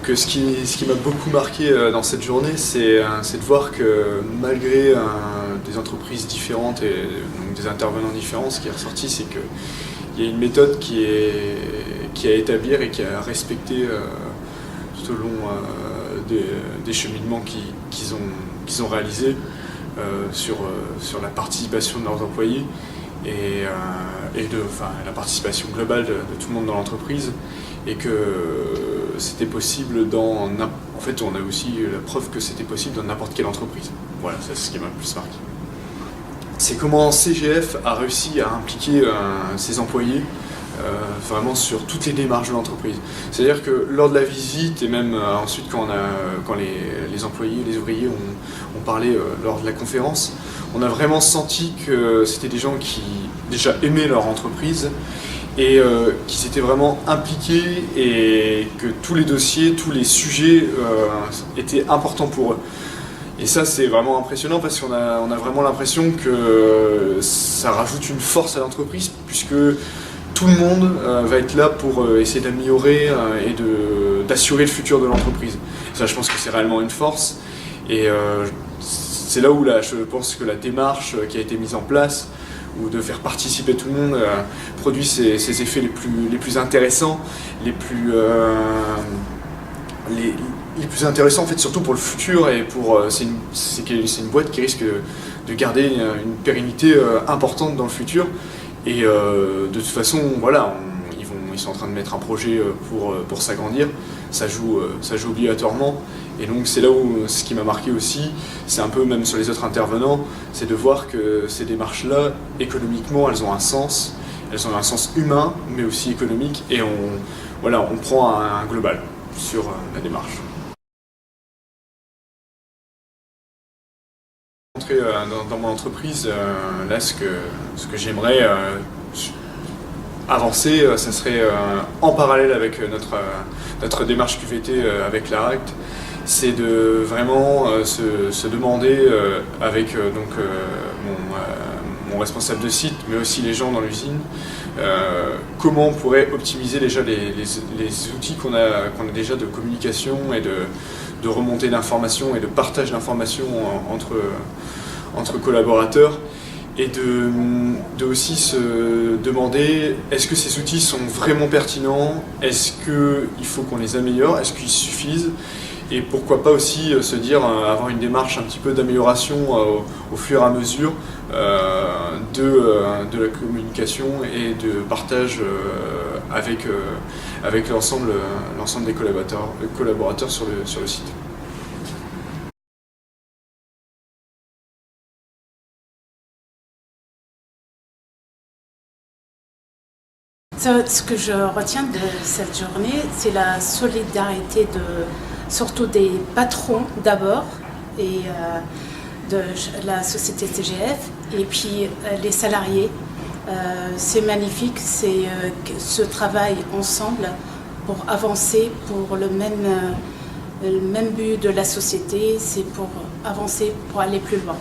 Donc ce qui m'a beaucoup marqué dans cette journée, c'est de voir que malgré des entreprises différentes et donc des intervenants différents, ce qui est ressorti, c'est qu'il y a une méthode qui est à établir et qui est à respecter tout au long des cheminements qu'ils ont réalisés sur la participation de leurs employés et la participation globale de tout le monde dans l'entreprise, et que c'était possible en fait, on a aussi la preuve que c'était possible dans n'importe quelle entreprise. Voilà, c'est ce qui m'a le plus marqué. C'est comment CGF a réussi à impliquer ses employés vraiment sur toutes les démarches de l'entreprise. C'est-à-dire que lors de la visite, et même ensuite quand les employés, les ouvriers ont parlé lors de la conférence, on a vraiment senti que c'était des gens qui déjà aimaient leur entreprise et qui s'étaient vraiment impliqués, et que tous les dossiers, tous les sujets étaient importants pour eux. Et ça, c'est vraiment impressionnant, parce qu'on a vraiment l'impression que ça rajoute une force à l'entreprise, puisque tout le monde va être là pour essayer d'améliorer et d'assurer le futur de l'entreprise. Ça, je pense que c'est réellement une force. Et c'est là où je pense que la démarche qui a été mise en place, ou de faire participer tout le monde, produit ses effets les plus intéressants, les plus intéressants en fait, surtout pour le futur, et c'est une boîte qui risque de garder une pérennité importante dans le futur. Et de toute façon, voilà, ils sont en train de mettre un projet pour s'agrandir. Ça joue obligatoirement. Et donc c'est là où ce qui m'a marqué aussi, c'est un peu même sur les autres intervenants, c'est de voir que ces démarches-là, économiquement, elles ont un sens. Elles ont un sens humain, mais aussi économique. Et on prend un global sur la démarche. Dans mon entreprise, là, ce que j'aimerais avancer, ça serait en parallèle avec notre démarche QVT avec l'ARACT, c'est de vraiment se demander avec mon responsable de site, mais aussi les gens dans l'usine, comment on pourrait optimiser déjà les outils qu'on a déjà de communication et de remontée d'informations et de partage d'informations entre collaborateurs, et de aussi se demander, est-ce que ces outils sont vraiment pertinents, est-ce qu'il faut qu'on les améliore, est-ce qu'ils suffisent, et pourquoi pas aussi se dire, avoir une démarche un petit peu d'amélioration au fur et à mesure de la communication et de partage avec l'ensemble des collaborateurs sur le site. Ce que je retiens de cette journée, c'est la solidarité surtout des patrons d'abord, et de la société CGF, et puis les salariés. C'est magnifique, c'est ce travail ensemble pour avancer pour le même but de la société, c'est pour avancer, pour aller plus loin.